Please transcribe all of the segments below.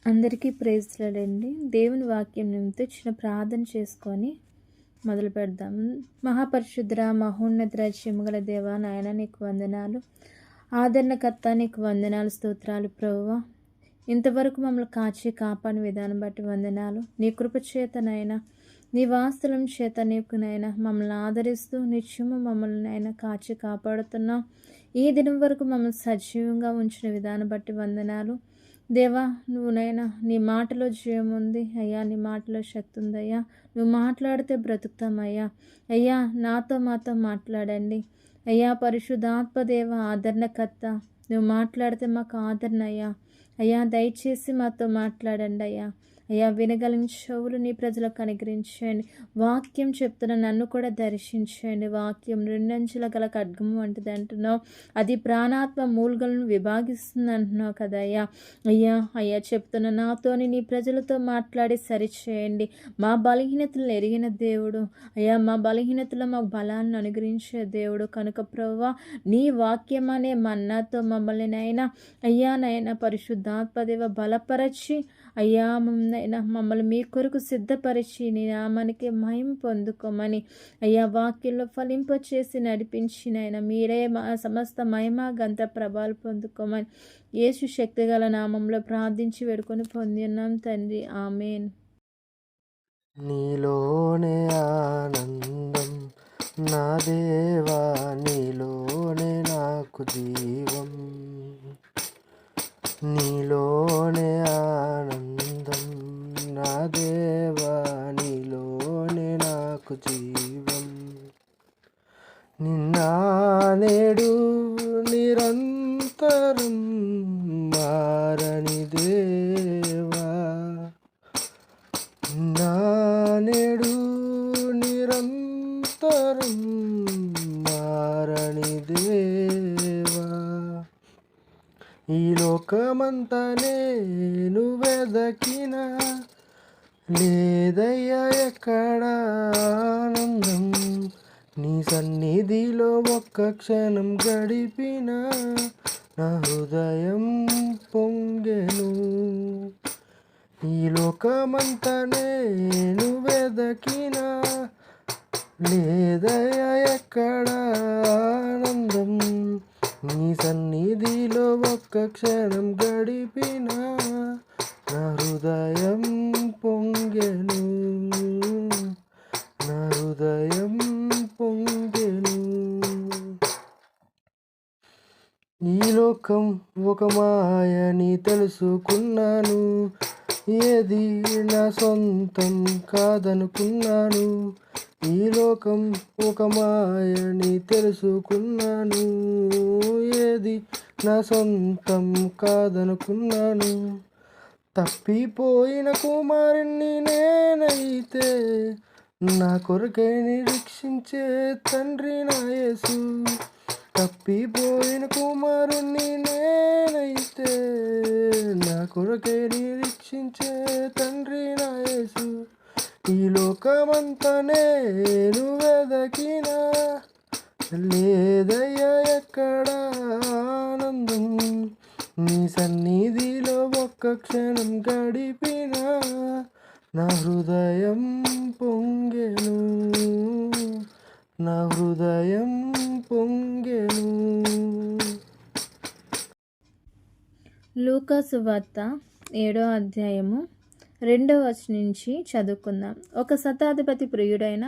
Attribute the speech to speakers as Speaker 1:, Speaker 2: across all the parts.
Speaker 1: అందరికీ ప్రైజ్లాడండి. దేవుని వాక్యం నిమిత్తం చిన్న ప్రార్థన చేసుకొని మొదలు పెడదాం. మహాపరిశుద్ధ మహోన్నత రాజ్యము గల దేవా, నాయన నీకు వందనాలు. ఆదరణకర్త నీకు వందనాలు, స్తోత్రాలు ప్రభువా. ఇంతవరకు మమ్మల్ని కాచి కాపాడిన విధానం బట్టి వందనాలు. నీ కృప చేత నాయన, నీ వాస్తవం చేత నీకు నాయన మమ్మల్ని ఆదరిస్తూ నిత్యము మమ్మల్ని నాయన కాచి కాపాడుతున్నావు. ఈ దినం వరకు మమ్మల్ని సజీవంగా ఉంచిన విధానం బట్టి వందనాలు దేవా. నువ్వు నైనా నీ మాటలో జీవం ఉంది అయ్యా, నీ మాటలో శక్తి ఉంది అయ్యా. నువ్వు మాట్లాడితే బ్రతుకుతామయ్యా. అయ్యా, నాతో మాతో మాట్లాడండి అయ్యా. పరిశుద్ధాత్మదేవ ఆదరణకర్త, నువ్వు మాట్లాడితే మాకు ఆదరణ అయ్యా. అయ్యా, దయచేసి మాతో మాట్లాడండి అయ్యా. అయ్యా, వినగలిగిన చెవులు నీ ప్రజలకు అనుగ్రహించండి. వాక్యం చెప్తున్న నన్ను కూడా దర్శించండి. వాక్యం రెండంచుల గల ఖడ్గము వంటిది అంటున్నావు, అది ప్రాణాత్మ మూలుగలను విభాగిస్తుంది అంటున్నావు కదా అయ్యా. అయ్యా అయ్యా చెప్తున్న నాతోని నీ ప్రజలతో మాట్లాడి సరిచేయండి. మా బలహీనతలు ఎరిగిన దేవుడు అయ్యా, మా బలహీనతలో మా బలాన్ని అనుగ్రహించే దేవుడు కనుక ప్రభువా, నీ వాక్యం అనే మన్నాతో మమ్మల్ని నైనా అయ్యా నైనా పరిశుద్ధాత్మదేవ బలపరచి అయ్యా మమ్మల్ని మీ కొరకు సిద్ధపరిచి నీ నామానికి మహిమ పొందుకోమని అయ్యా వాక్యంలో ఫలింపచేసి నడిపించిన ఆయన మీరే మా సమస్త మహిమ గంత ప్రభావాలు పొందుకోమని యేసు శక్తిగల నామంలో ప్రార్థించి వేడుకొని పొంది ఉన్నాం తండ్రి, ఆమేన్.
Speaker 2: నీలోనే ఆనందం నా దేవా, నీలోనే నాకు జీవం, నీలోనే ఆనందం నా దేవా, నీలోనే నాకు జీవం. నిన్న నేడు నిరంతరం మారని దేవా, నా నేడు నిరంతరం మారని దేవా. ఈ లోకమంతా నేను వెదకిన లేదయ్యా ఎక్కడ ఆనందం, నీ సన్నిధిలో ఒక్క క్షణం గడిపిన నా హృదయం పొంగెను. ఈ లోకమంతా నేను వెదకిన లేదయ్యా ఎక్కడ ఆనందం, నీ సన్నిధిలో ఒక్క క్షణం గడిపిన నా హృదయం పొంగెను, నా హృదయం పొంగెను. ఈ లోకం ఒక మాయని తెలుసుకున్నాను, ఏది నా సొంతం కాదనుకున్నాను. ఈ లోకం ఒక మాయని తెలుసుకున్నాను, ఏది నా సొంతం కాదనుకున్నాను. తప్పిపోయిన కుమారుణ్ణి నేనైతే నా కొరకై నిరీక్షించే తండ్రి నా యేసు. తప్పిపోయిన కుమారుణ్ణి నేనైతే నా కొరకై నిరీక్షించే తండ్రి నా యేసు. ఈ లోకమంతా నేను వెదకిన లేదయ్యా ఎక్కడ ఆనందం, నీ సన్నిధిలో ఒక్క క్షణం గడిపిన నా హృదయం పొంగెను, నా హృదయం పొంగెను.
Speaker 1: లూకా సువార్త 7వ అధ్యాయము 2వ వచనం నుంచి చదువుకుందాం. ఒక శతాధిపతి ప్రియుడైన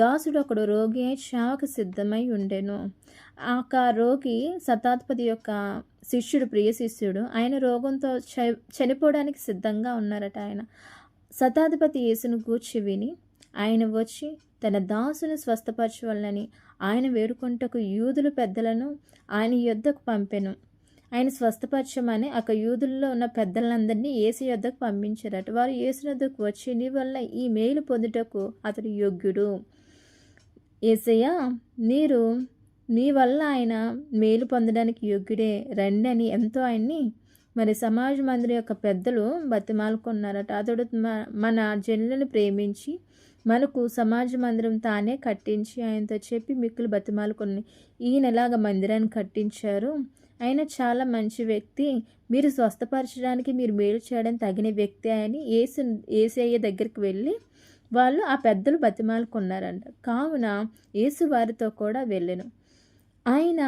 Speaker 1: దాసుడు ఒకడు రోగి అయి చావకు సిద్ధమై ఉండెను. ఆ రోగి శతాధిపతి యొక్క శిష్యుడు, ప్రియ శిష్యుడు. ఆయన రోగంతో చనిపోవడానికి సిద్ధంగా ఉన్నారట. ఆయన శతాధిపతి యేసును గూర్చి విని ఆయన వచ్చి తన దాసును స్వస్థపరచవలనని ఆయన వేడుకొంటకు యూదుల పెద్దలను ఆయన యొద్దకు పంపెను. ఆయన స్వస్థపరచమని యూదుల్లో ఉన్న పెద్దలందరినీ యేసు యొద్దకు పంపించారట. వారు యేసు యొద్దకు వచ్చి, నీ వల్ల ఈ మేలు పొందుటకు అతడు యోగ్యుడు, యేసయ్య నీ వల్ల ఆయన మేలు పొందడానికి యోగ్యుడే, రండి అని ఎంతో ఆయన్ని మరి సమాజ మందిరం యొక్క పెద్దలు బతిమాలుకున్నారట. అతడు మన జనులను ప్రేమించి మనకు సమాజ మందిరం తానే కట్టించి ఆయనతో చెప్పి మిక్కులు బతిమాలుకొని ఈయనలాగా మందిరాన్ని కట్టించారు. ఆయన చాలా మంచి వ్యక్తి, మీరు స్వస్థపరచడానికి, మీరు మేలు చేయడానికి తగిన వ్యక్తి అని యేసయ్య దగ్గరికి వెళ్ళి వాళ్ళు ఆ పెద్దలు బతిమాలుకున్నారంట. కావున యేసు వారితో కూడా వెళ్ళెను. ఆయన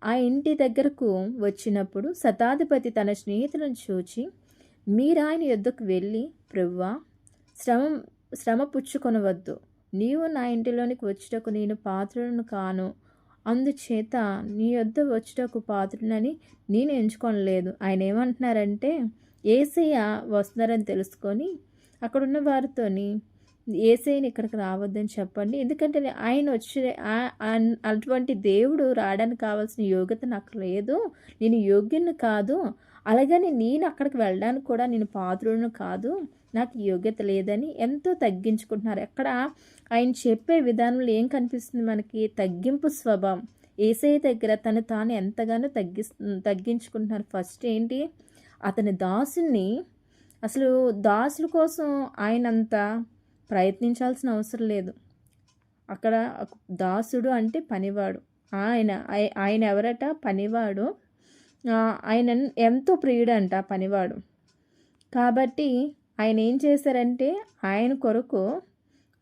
Speaker 1: ఆ ఇంటి దగ్గరకు వచ్చినప్పుడు శతాధిపతి తన స్నేహితులను చూచి, మీరాయన యొద్దకు వెళ్ళి, ప్రభువా, శ్రమ శ్రమ పుచ్చుకొనవద్దు, నీవు నా ఇంటిలోనికి వచ్చుటకు నేను పాత్రుడను కాను, అందుచేత నీ యొద్ద వచ్చుటకు పాత్రుడనని నేను ఎంచుకొనలేదు. ఆయన ఏమంటున్నారంటే, యేసయ్య వస్తున్నారని తెలుసుకొని అక్కడున్న వారితోని యేసయ్యని ఇక్కడికి రావద్దని చెప్పండి, ఎందుకంటే ఆయన వచ్చి అటువంటి దేవుడు రావడానికి కావాల్సిన యోగ్యత నాకు లేదు, నేను యోగ్యుని కాదు, అలాగని నేను అక్కడికి వెళ్ళడానికి కూడా నేను పాత్రుడును కాదు, నాకు యోగ్యత లేదని ఎంతో తగ్గించుకుంటున్నారు. ఎక్కడ ఆయన చెప్పే విధానంలో ఏం కనిపిస్తుంది మనకి? తగ్గింపు స్వభావం. యేసయ్య దగ్గర తను తాను ఎంతగానో తగ్గించుకుంటున్నారు. ఫస్ట్ ఏంటి, అతని దాసుని, అసలు దాసుల కోసం ఆయనంత ప్రయత్నించాల్సిన అవసరం లేదు. అక్కడ దాసుడు అంటే పనివాడు. ఆయన ఎవరట? పనివాడు. ఆయన ఎంతో ప్రియుడంట పనివాడు. కాబట్టి ఆయన ఏం చేశారంటే, ఆయన కొరకు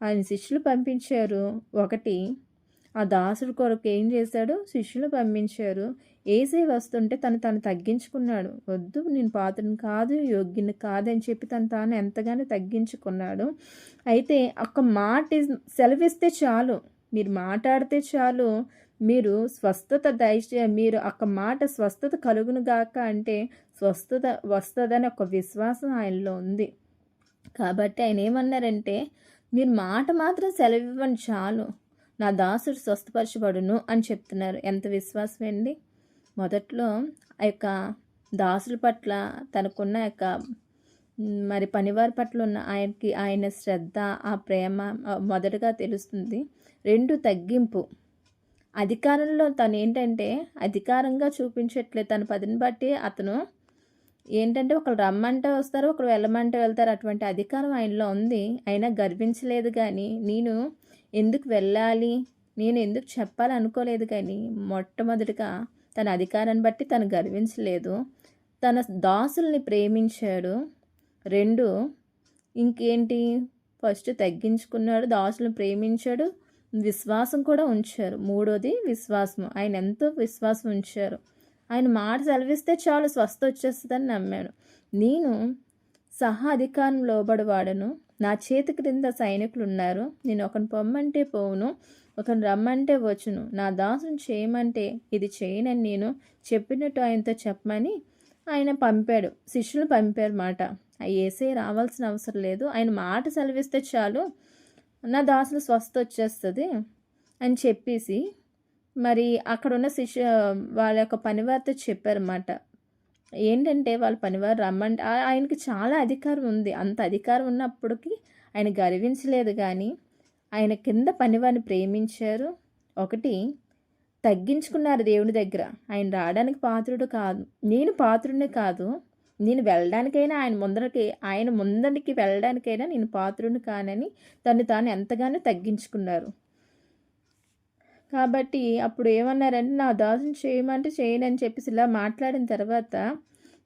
Speaker 1: ఆయన శిష్యులు పంపించారు. ఒకటి, ఆ దాసుడు కొరకు ఏం చేశాడు? శిష్యులు పంపించారు. యేసయ్య వస్తుంటే తను తగ్గించుకున్నాడు. వద్దు, నేను పాత్రను కాదు, యోగ్యుని కాదని చెప్పి తాను ఎంతగానో తగ్గించుకున్నాడు. అయితే ఒక్క మాట సెలవిస్తే చాలు, మీరు మాట్లాడితే చాలు, మీరు స్వస్థత మీరు ఒక్క మాట స్వస్థత కలుగును గాక అంటే స్వస్థత వస్తుందని ఒక విశ్వాసం ఆయనలో ఉంది. కాబట్టి ఆయన ఏమన్నారంటే, మీరు మాట మాత్రం సెలవివ్వండి చాలు, నా దాసుడు స్వస్థపరచబడును అని చెప్తున్నారు. ఎంత విశ్వాసం అండి! మొదట్లో ఆ యొక్క దాసుల పట్ల తనకున్న యొక్క మరి పనివారి పట్ల ఉన్న ఆయన శ్రద్ధ, ఆ ప్రేమ మొదటగా తెలుస్తుంది. 2, తగ్గింపు. అధికారంలో తను ఏంటంటే అధికారంగా చూపించట్లేదు. తన పదిని బట్టి అతను ఏంటంటే ఒకరు రమ్మంటే వస్తారు, ఒకరు వెళ్ళమంటే వెళ్తారు. అటువంటి అధికారం ఆయనలో ఉంది. అయినా గర్వించలేదు. కానీ నేను ఎందుకు వెళ్ళాలి, నేను ఎందుకు చెప్పాలి అనుకోలేదు. కానీ మొట్టమొదటిగా తన అధికారాన్ని బట్టి తను గర్వించలేదు. తన దాసుల్ని ప్రేమించాడు. 2, ఇంకేంటి, ఫస్ట్ తగ్గించుకున్నాడు, దాసులను ప్రేమించాడు, విశ్వాసం కూడా ఉంచారు. 3వది విశ్వాసం. ఆయన ఎంతో విశ్వాసం ఉంచారు. ఆయన మాట సెలవిస్తే చాలు స్వస్థ వచ్చేస్తుందని నమ్మాడు. నేను సహా అధికారం లోబడివాడను, నా చేతి క్రింద సైనికులు ఉన్నారు, నేను ఒకరిని పొమ్మంటే పోవును, ఒకరిని రమ్మంటే వచ్చును, నా దాసుని చేయమంటే ఇది చేయనని నేను చెప్పినట్టు ఆయనతో చెప్పమని ఆయన పంపాడు. శిష్యులు పంపారు మాట. యేసయ్య రావాల్సిన అవసరం లేదు, ఆయన మాట సెలవిస్తే చాలు, నా దాసులు స్వస్థ వచ్చేస్తుంది అని చెప్పేసి మరి అక్కడున్న వాళ్ళ యొక్క పనివారితో చెప్పారన్నమాట. ఏంటంటే వాళ్ళ పనివారు రమ్మంటే ఆయనకి చాలా అధికారం ఉంది. అంత అధికారం ఉన్నప్పటికీ ఆయన గర్వించలేదు. కానీ ఆయన కింద పనివారిని ప్రేమించారు. 1, తగ్గించుకున్నారు దేవుని దగ్గర. ఆయన రావడానికి పాత్రుడు కాదు, నేను పాత్రుడిని కాదు, నేను వెళ్ళడానికైనా ఆయన ముందరికి వెళ్ళడానికైనా నేను పాత్రుడిని కానని తాను ఎంతగానో తగ్గించుకున్నారు. కాబట్టి అప్పుడు ఏమన్నారంటే, నా దాసుని చేయమంటే చేయనని చెప్పేసి ఇలా మాట్లాడిన తర్వాత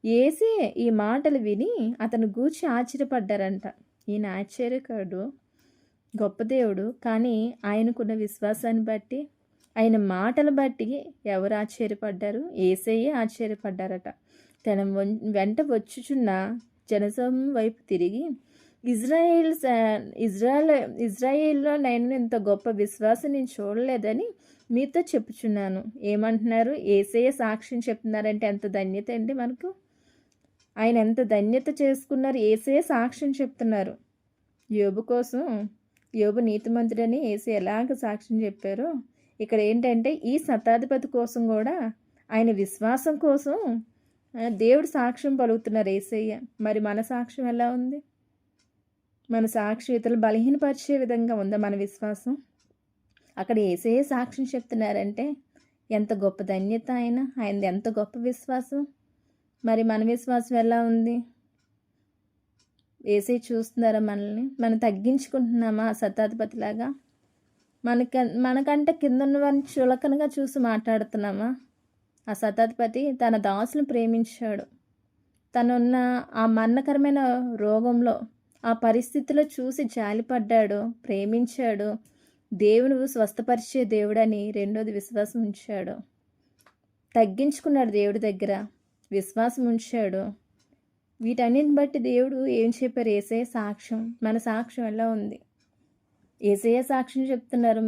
Speaker 1: యేసే ఈ మాటలు విని అతను గూర్చి ఆశ్చర్యపడ్డారంట. ఈయన ఆశ్చర్యకాడు, గొప్ప దేవుడు. కానీ ఆయనకున్న విశ్వాసాన్ని బట్టి, ఆయన మాటలు బట్టి ఎవరు ఆశ్చర్యపడ్డారు? యేసయ్యే ఆశ్చర్యపడ్డారట. తన వెంట వచ్చుచున్న జనసమూహం వైపు తిరిగి, ఇజ్రాయేల్లో నేను ఇంత గొప్ప విశ్వాసం నేను చూడలేదని మీతో చెప్పుచున్నాను. ఏమంటున్నారు? యేసయ్య సాక్ష్యం చెప్తున్నారంటే ఎంత ధన్యత అండి మనకు. ఆయన ఎంత ధన్యత చేసుకున్నారు. యేసయ్య సాక్ష్యం చెప్తున్నారు. యోబు కోసం, యోబు నీతిమంతుడని యేసయ్య ఎలాగ సాక్ష్యం చెప్పారో ఇక్కడ ఏంటంటే ఈ శతాధిపతి కోసం కూడా ఆయన విశ్వాసం కోసం దేవుడు సాక్ష్యం పలుకుతున్నారు యేసయ్య. మరి మన సాక్ష్యం ఎలా ఉంది? మన సాక్షి ఇతరులు బలహీనపరిచే విధంగా ఉందా మన విశ్వాసం? అక్కడ యేసయ్య సాక్ష్యం చెప్తున్నారంటే ఎంత గొప్ప ధన్యత! ఆయనది ఎంత గొప్ప విశ్వాసం! మరి మన విశ్వాసం ఎలా ఉంది? యేసయ్య చూస్తున్నారా మనల్ని? మనం తగ్గించుకుంటున్నామా శతాధిపతిలాగా? మనకంటే కింద ఉన్న వారిని చులకనగా చూసి మాట్లాడుతున్నామా? ఆ శతాధిపతి తన దాసులను ప్రేమించాడు. తనున్న ఆ మరణకరమైన రోగంలో, ఆ పరిస్థితిలో చూసి జాలిపడ్డాడు, ప్రేమించాడు. దేవుడు స్వస్థపరిచే దేవుడని రెండోది విశ్వాసం ఉంచాడు. తగ్గించుకున్నాడు దేవుడి దగ్గర, విశ్వాసం ఉంచాడు. వీటన్నిటిని బట్టి దేవుడు ఏం చెప్పారు? యేసయ్య సాక్ష్యం. మన సాక్ష్యం ఎలా ఉంది? యేసయ్య సాక్ష్యం చెప్తున్నారు.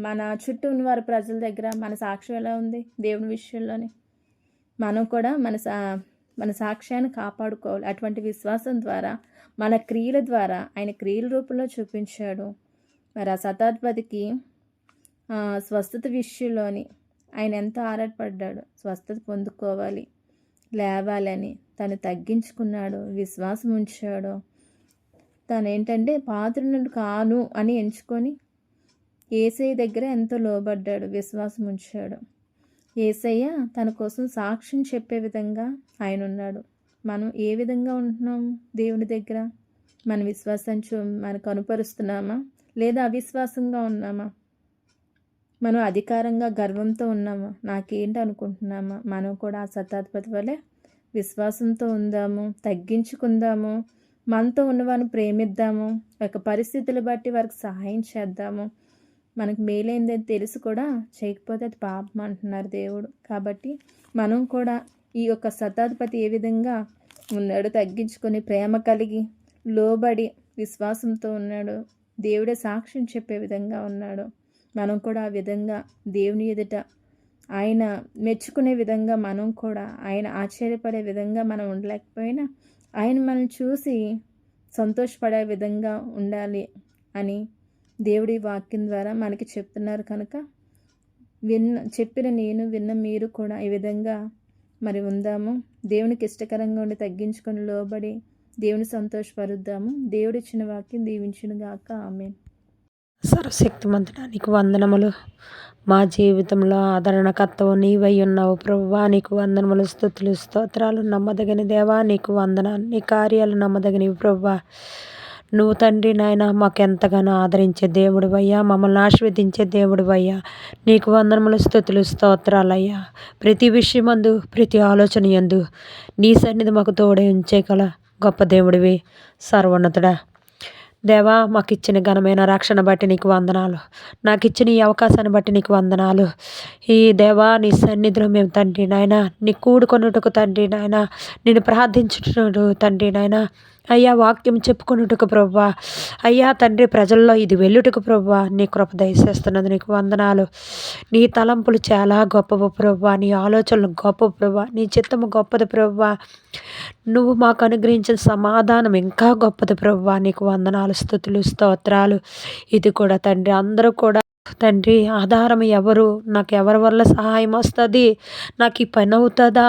Speaker 1: మన చుట్టూ ఉన్న వారి ప్రజల దగ్గర మన సాక్ష్యం ఎలా ఉంది దేవుని విషయంలోని? మనం కూడా మన సాక్ష్యాన్ని కాపాడుకోవాలి. అటువంటి విశ్వాసం ద్వారా, మన క్రియల ద్వారా, ఆయన క్రియల రూపంలో చూపించాడు. మరి ఆ శతాధిపతికి స్వస్థత విషయంలోని ఆయన ఎంతో ఆరాటపడ్డాడు. స్వస్థత పొందుకోవాలి, లేవాలని తను తగ్గించుకున్నాడు, విశ్వాసం ఉంచాడు. తను ఏంటంటే పాత్రుడు కాను అని ఎంచుకొని యేసయ్య దగ్గర ఎంతో లోబడ్డాడు, విశ్వాసం ఉంచాడు. యేసయ్య తన కోసం సాక్ష్యం చెప్పే విధంగా ఆయన ఉన్నాడు. మనం ఏ విధంగా ఉంటున్నాం దేవుని దగ్గర? మన విశ్వాసాన్ని మనకు అనుపరుస్తున్నామా, లేదా అవిశ్వాసంగా ఉన్నామా? మనం అధికారంగా గర్వంతో ఉన్నామా, నాకేంటి అనుకుంటున్నామా? మనం కూడా ఆ శతాధిపతి వలె విశ్వాసంతో ఉందాము, తగ్గించుకుందాము, మనతో ఉన్నవారిని ప్రేమిద్దాము, ఒక పరిస్థితులు బట్టి వారికి సహాయం చేద్దాము. మనకు మేలైందని తెలిసి కూడా చేయకపోతే అది పాపం అంటున్నారు దేవుడు. కాబట్టి మనం కూడా ఈ యొక్క శతాధిపతి ఏ విధంగా ఉన్నాడు? తగ్గించుకొని, ప్రేమ కలిగి, లోబడి, విశ్వాసంతో ఉన్నాడు. దేవుడే సాక్ష్యం చెప్పే విధంగా ఉన్నాడు. మనం కూడా ఆ విధంగా దేవుని ఎదుట ఆయన మెచ్చుకునే విధంగా మనం కూడా, ఆయన ఆశ్చర్యపడే విధంగా మనం ఉండలేకపోయినా ఆయన మనల్ని చూసి సంతోషపడే విధంగా ఉండాలి అని దేవుడి వాక్యం ద్వారా మనకి చెప్తున్నారు. కనుక చెప్పిన నేను విన్న మీరు కూడా ఈ విధంగా మరి ఉందాము. దేవునికి ఇష్టకరంగా ఉండి తగ్గించుకొని లోబడి దేవుని సంతోషపరుద్దాము. దేవుడిచ్చిన వాక్యం దీవించును గాక. ఆమేన్.
Speaker 3: సర్వశక్తిమంతుడానికి వందనములు. మా జీవితంలో ఆదరణకర్తవు నీవై ఉన్నావు ప్రభువా, నీకు వందనములు, స్తుతులు, స్తోత్రాలు. నమ్మదగిన దేవా నీకు వందనాలు. నీ కార్యాలు నమ్మదగినవి ప్రభువా. నువ్వు తండ్రి నాయన మాకు ఎంతగానో ఆదరించే దేవుడు అయ్యా, మమ్మల్ని ఆశీర్వదించే దేవుడు అయ్యా. నీకు వందనములు, స్తుతులు, స్తోత్రాలయ్యా. ప్రతి విషయమందు, ప్రతి ఆలోచన యందు నీ సన్నిధి మాకు తోడే ఉంచేగల గొప్ప దేవుడివి సర్వోన్నతుడా. దేవా, మాకు ఇచ్చిన ఘనమైన రక్షణ బట్టి నీకు వందనాలు. నాకు ఇచ్చిన ఈ అవకాశాన్ని బట్టి నీకు వందనాలు. ఈ దేవా నీ సన్నిధిలో మేము తండ్రి నాయన నీ కూడుకొనుటకు తండ్రి నాయన, నేను ప్రార్థించుటకు తండ్రి నాయన, అయ్యా వాక్యం చెప్పుకొనుటకు ప్రభువా, అయ్యా తండ్రి ప్రజల్లో ఇది వెళ్ళుటకు ప్రభువా నీ కృప దయచేస్తున్నది నీకు వందనాలు. నీ తలంపులు చాలా గొప్పవు ప్రభువా, నీ ఆలోచనలు గొప్ప ప్రభువా, నీ చిత్తము గొప్పది ప్రభువా. నువ్వు మాకు అనుగ్రహించిన సమాధానం ఇంకా గొప్పది ప్రభువా, నీకు వందనాలు, స్తుతులు, స్తోత్రాలు. ఇది కూడా తండ్రి అందరూ కూడా తండ్రి ఆధారం ఎవరు, నాకు ఎవరి వల్ల సహాయం వస్తుంది, నాకు ఈ పని అవుతుందా,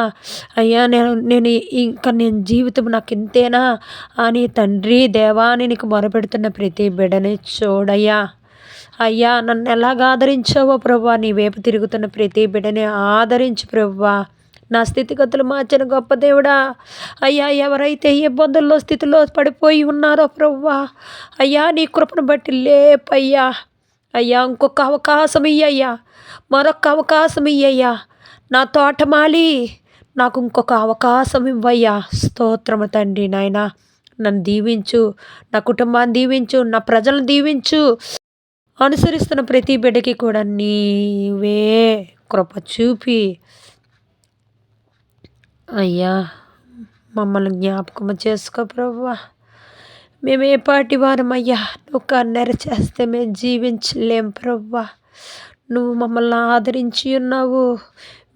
Speaker 3: అయ్యా నేను ఇంకా నేను జీవితం నాకు ఇంతేనా అని తండ్రి దేవాని నీకు మొరపెడుతున్న ప్రతి బిడ్డని చూడయ్యా. అయ్యా నన్ను ఎలాగ ఆదరించావో ప్రభువా, నీ వైపు తిరుగుతున్న ప్రతి బిడ్డని ఆదరించు ప్రభువా. నా స్థితిగతులు మార్చిన గొప్ప దేవుడా. అయ్యా ఎవరైతే ఇబ్బందుల్లో స్థితిలో పడిపోయి ఉన్నారో ప్రభువా, అయ్యా నీ కృపను బట్టి లేపయ్యా. అయ్యా ఇంకొక అవకాశం ఇయ్యయ్యా, మరొక అవకాశం ఇయ్యయ్యా. నా తోటమాలి నాకు ఇంకొక అవకాశం ఇవ్వయ్యా. స్తోత్రము తండ్రి నాయన. నన్ను దీవించు, నా కుటుంబాన్ని దీవించు, నా ప్రజలను దీవించు. అనుసరిస్తున్న ప్రతి బిడ్డకి కూడా నీవే కృప చూపి అయ్యా మమ్మల్ని జ్ఞాపకము చేసుకో ప్రభువా. మేము ఏ పాటి వారమయ్యా, నువ్వు కన్నెర చేస్తే మేము జీవించలేం ప్రభువా. నువ్వు మమ్మల్ని ఆదరించి ఉన్నావు,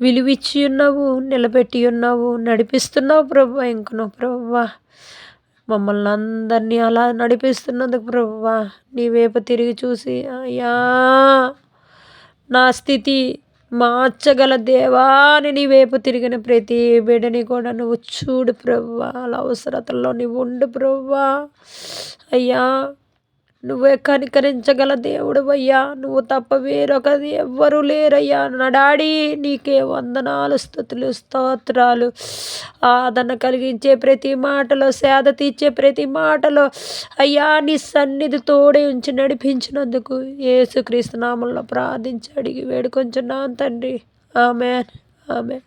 Speaker 3: విలువిచ్చి ఉన్నావు, నిలబెట్టి ఉన్నావు, నడిపిస్తున్నావు ప్రభువా. ఇంక నువ్వు ప్రభువా మమ్మల్ని అందరినీ అలా నడిపిస్తున్నందుకు ప్రభువా నీ వైపు తిరిగి చూసి అయ్యా నా స్థితి మార్చగల దేవాని నీ వైపు తిరిగిన ప్రతి బిడ్డని కూడా నువ్వు చూడు ప్రభువా. అలా అవసరతల్లో నువ్వు ఉండు ప్రభువా. అయ్యా నువ్వే కనికరించగల దేవుడు అయ్యా, నువ్వు తప్ప వేరొకది ఎవ్వరూ లేరయ్యా. నా డాడీ నీకే వందనాలు, స్తుతులు, స్తోత్రాలు. ఆదరణ కలిగించే ప్రతి మాటలో, సేద తీర్చే ప్రతి మాటలో అయ్యా నీ సన్నిధి తోడే ఉంచి నడిపించినందుకు యేసుక్రీస్తు నామములో ప్రార్థించి అడిగి వేడుకొంచున్నాను తండ్రి. ఆమేన్, ఆమె